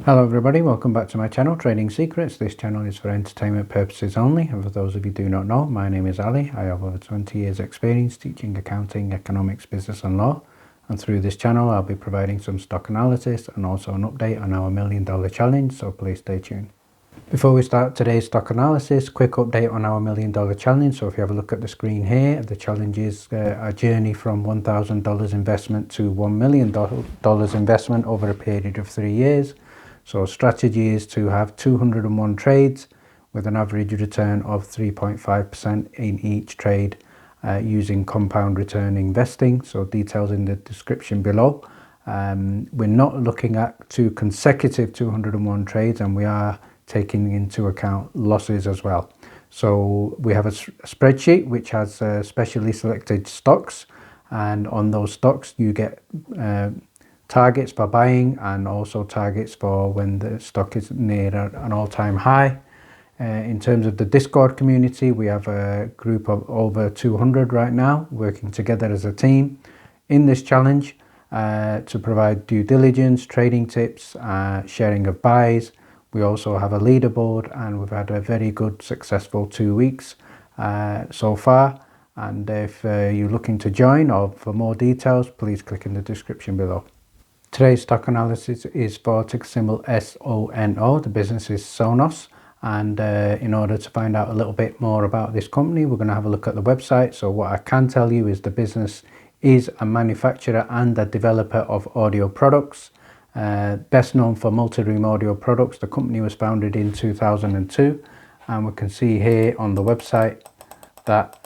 Hello everybody, welcome back to my channel, Trading Secrets. This channel is for entertainment purposes only, and for those of you who do not know, my name is Ali. I have over 20 years experience teaching accounting, economics, business and law, and through this channel I'll be providing some stock analysis and also an update on our $1 Million Challenge, so please stay tuned. Before we start today's stock analysis, quick update on our $1 Million Challenge. So if you have a look at the screen here, the challenge is a journey from $1,000 investment to $1 Million investment over a period of 3 years. So strategy is to have 201 trades with an average return of 3.5% in each trade using compound return investing. So details in the description below. We're not looking at 2 consecutive 201 trades, and we are taking into account losses as well. So we have a spreadsheet which has specially selected stocks, and on those stocks you get targets for buying and also targets for when the stock is near an all-time high. In terms of the Discord community, we have a group of over 200 right now working together as a team in this challenge to provide due diligence, trading tips, sharing of buys. We also have a leaderboard, and we've had a very good successful 2 weeks so far. And if you're looking to join or for more details, please click in the description below. Today's stock analysis is for ticker symbol SONO. The business is Sonos, and in order to find out a little bit more about this company, we're going to have a look at the website. So what I can tell you is the business is a manufacturer and a developer of audio products. Best known for multi-room audio products. The company was founded in 2002, and we can see here on the website that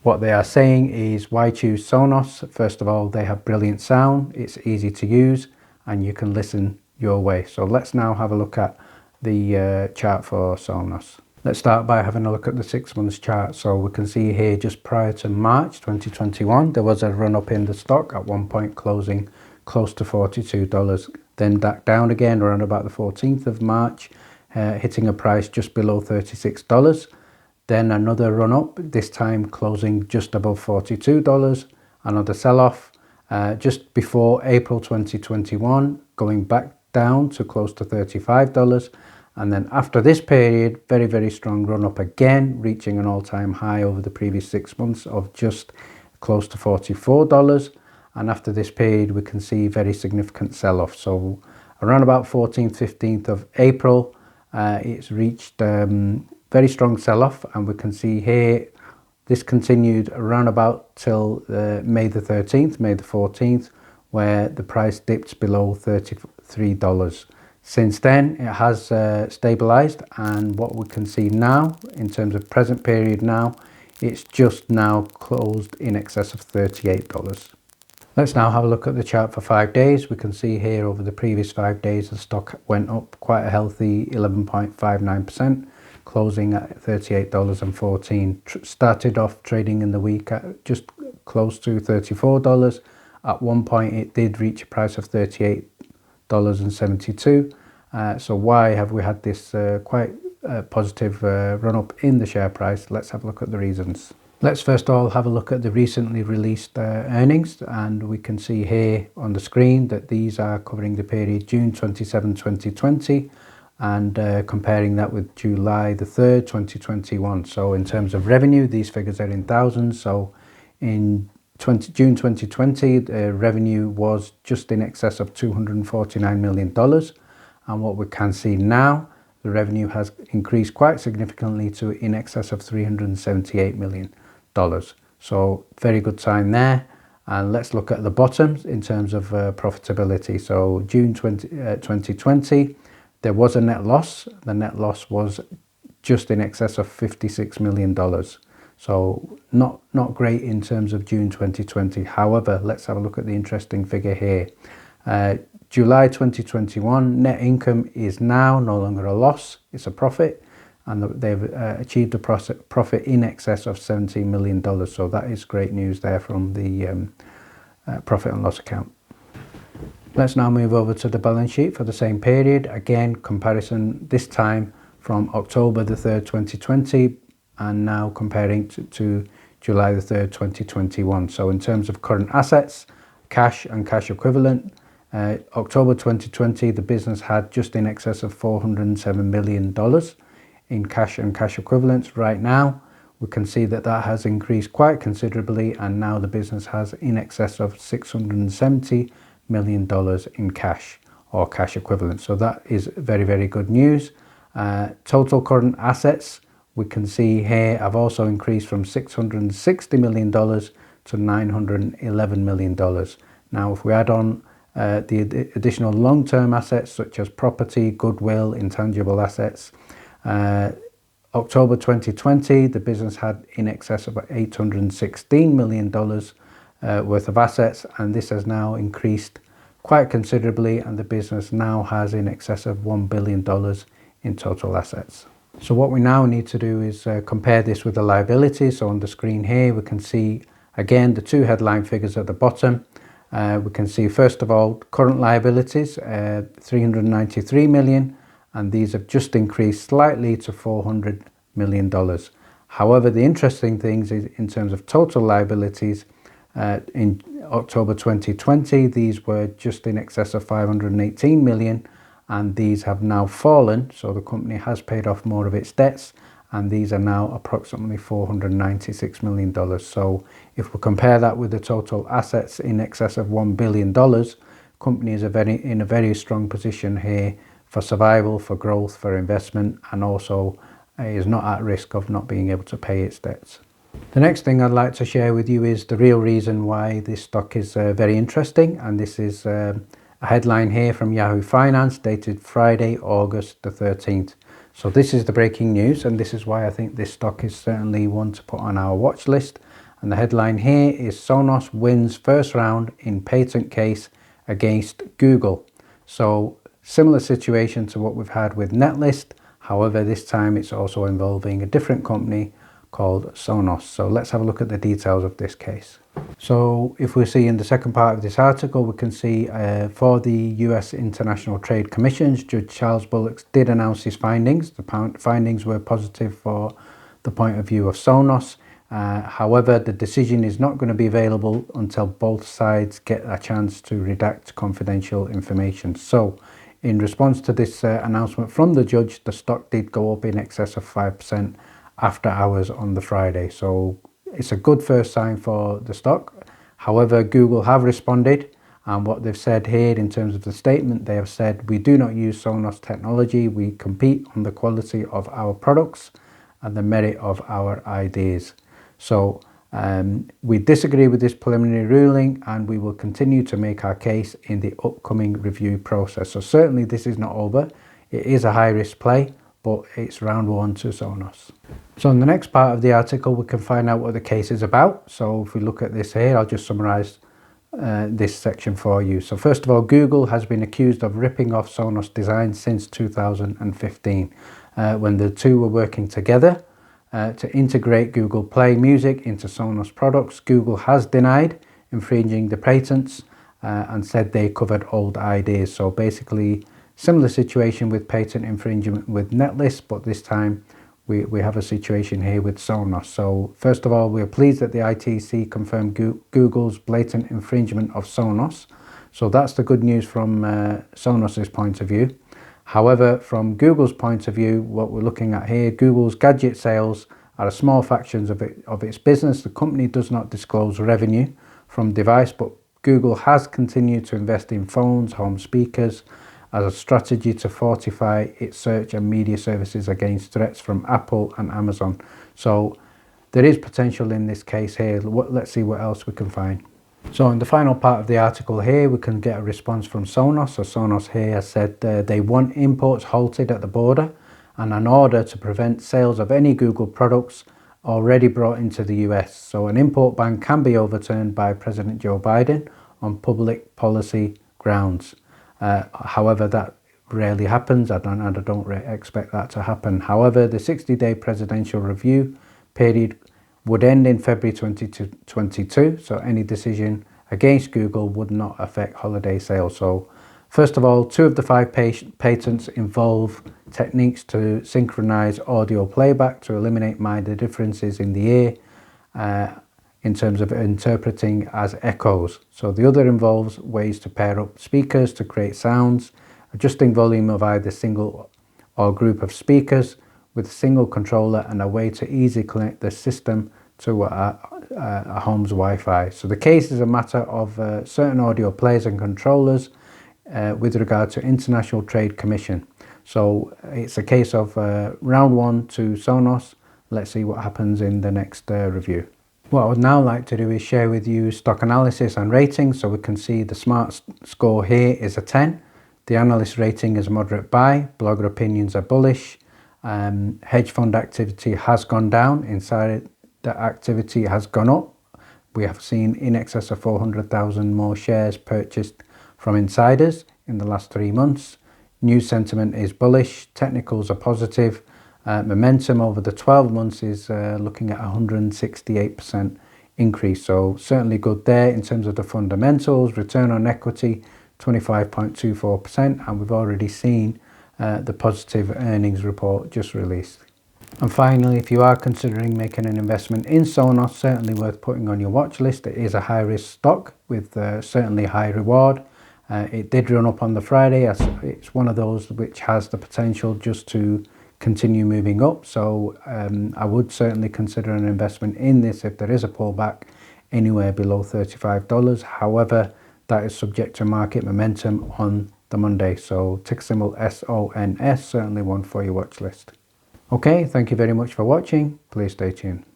what they are saying is, why choose Sonos? First of all, they have brilliant sound, it's easy to use, and you can listen your way. So let's now have a look at the chart for Sonos. Let's start by having a look at the 6 months chart. So we can see here just prior to March 2021, there was a run up in the stock at one point closing close to $42, then back down again around about the 14th of March, hitting a price just below $36. Then another run up, this time closing just above $42, another sell-off just before April 2021, going back down to close to $35. And then after this period, very strong run up again, reaching an all-time high over the previous 6 months of just close to $44. And after this period, we can see very significant sell-off. So around about 14th, 15th of April, it's reached very strong sell-off, and we can see here this continued around about till May the 13th, May the 14th, where the price dipped below $33. Since then it has stabilized, and what we can see now in terms of present period now, it's just now closed in excess of $38. Let's now have a look at the chart for 5 days. We can see here over the previous 5 days the stock went up quite a healthy 11.59%. closing at $38.14. Started off trading in the week at just close to $34. At one point it did reach a price of $38.72. So why have we had this quite positive run up in the share price? Let's have a look at the reasons. Let's first of all have a look at the recently released earnings, and we can see here on the screen that these are covering the period June 27, 2020. And comparing that with July the 3rd, 2021. So in terms of revenue, these figures are in thousands. So in June 2020, the revenue was just in excess of $249 million. And what we can see now, the revenue has increased quite significantly to in excess of $378 million. So very good sign there. And let's look at the bottom in terms of profitability. So June 2020, there was a net loss. The net loss was just in excess of $56 million. So not great in terms of June 2020. However, let's have a look at the interesting figure here. July 2021, net income is now no longer a loss, it's a profit. And they've achieved a profit in excess of $17 million. So that is great news there from the profit and loss account. Let's now move over to the balance sheet for the same period. Again, comparison this time from October the 3rd, 2020, and now comparing to July the 3rd, 2021. So in terms of current assets, cash and cash equivalent, October 2020, the business had just in excess of $407 million in cash and cash equivalents. Right now, we can see that that has increased quite considerably, and now the business has in excess of $670 million in cash or cash equivalents. So that is very, very good news. Total current assets, we can see here, have also increased from $660 million to $911 million. Now, if we add on the additional long-term assets such as property, goodwill, intangible assets, October 2020, the business had in excess of $816 million worth of assets, and this has now increased quite considerably, and the business now has in excess of $1 billion in total assets. So what we now need to do is compare this with the liabilities. So on the screen here, we can see again the two headline figures at the bottom. We can see first of all current liabilities, $393 million, and these have just increased slightly to $400 million. However, the interesting thing is in terms of total liabilities, in October 2020, these were just in excess of $518 million, and these have now fallen. So the company has paid off more of its debts, and these are now approximately $496 million. So if we compare that with the total assets in excess of $1 billion, company is in a very strong position here for survival, for growth, for investment, and also is not at risk of not being able to pay its debts. The next thing I'd like to share with you is the real reason why this stock is very interesting, and this is a headline here from Yahoo Finance dated Friday, August the 13th. So this is the breaking news, and this is why I think this stock is certainly one to put on our watch list. And the headline here is Sonos wins first round in patent case against Google. So similar situation to what we've had with Netlist. However, this time it's also involving a different company called Sonos. So let's have a look at the details of this case. So if we see in the second part of this article, we can see for the US International Trade Commissions, Judge Charles Bullock did announce his findings. The findings were positive for the point of view of Sonos. However, the decision is not going to be available until both sides get a chance to redact confidential information. So in response to this announcement from the judge, the stock did go up in excess of 5% after hours on the Friday. So it's a good first sign for the stock. However, Google have responded, and what they've said here in terms of the statement, they have said, we do not use Sonos technology. We compete on the quality of our products and the merit of our ideas. So we disagree with this preliminary ruling, and we will continue to make our case in the upcoming review process. So certainly this is not over. It is a high risk play, but it's round one to Sonos. So in the next part of the article, we can find out what the case is about. So if we look at this here, I'll just summarize this section for you. So first of all, Google has been accused of ripping off Sonos design since 2015, when the two were working together to integrate Google Play Music into Sonos products. Google has denied infringing the patents and said they covered old ideas. So basically, similar situation with patent infringement with Netlist, but this time we have a situation here with Sonos. So first of all, we are pleased that the ITC confirmed Google's blatant infringement of Sonos. So that's the good news from Sonos's point of view. However, from Google's point of view, what we're looking at here, Google's gadget sales are a small fraction of its business. The company does not disclose revenue from device, but Google has continued to invest in phones, home speakers, as a strategy to fortify its search and media services against threats from Apple and Amazon. So there is potential in this case here. Let's see what else we can find. So in the final part of the article here, we can get a response from Sonos. So Sonos here has said they want imports halted at the border and an order to prevent sales of any Google products already brought into the US. So an import ban can be overturned by President Joe Biden on public policy grounds. However, that rarely happens. I don't expect that to happen. However, the 60-day presidential review period would end in February 2022. So any decision against Google would not affect holiday sales. So first of all, 2 of the 5 patents involve techniques to synchronize audio playback to eliminate minor differences in the ear. in terms of interpreting as echoes. So the other involves ways to pair up speakers to create sounds, adjusting volume of either single or group of speakers with a single controller, and a way to easily connect the system to a home's Wi-Fi. So the case is a matter of certain audio players and controllers with regard to International Trade Commission. So it's a case of round one to Sonos. Let's see what happens in the next review. What I would now like to do is share with you stock analysis and ratings. So we can see the smart score here is a 10. The analyst rating is moderate buy. Blogger opinions are bullish. Hedge fund activity has gone down. Insider activity has gone up. We have seen in excess of 400,000 more shares purchased from insiders in the last 3 months. News sentiment is bullish. Technicals are positive. Momentum over the 12 months is looking at 168% increase. So certainly good there in terms of the fundamentals. Return on equity 25.24%, and we've already seen the positive earnings report just released. And finally, if you are considering making an investment in Sonos, certainly worth putting on your watch list. It is a high risk stock with certainly high reward. It did run up on the Friday. It's one of those which has the potential just to continue moving up. So I would certainly consider an investment in this if there is a pullback anywhere below $35. However, that is subject to market momentum on the Monday. So ticker symbol SONS, certainly one for your watch list. Okay, thank you very much for watching. Please stay tuned.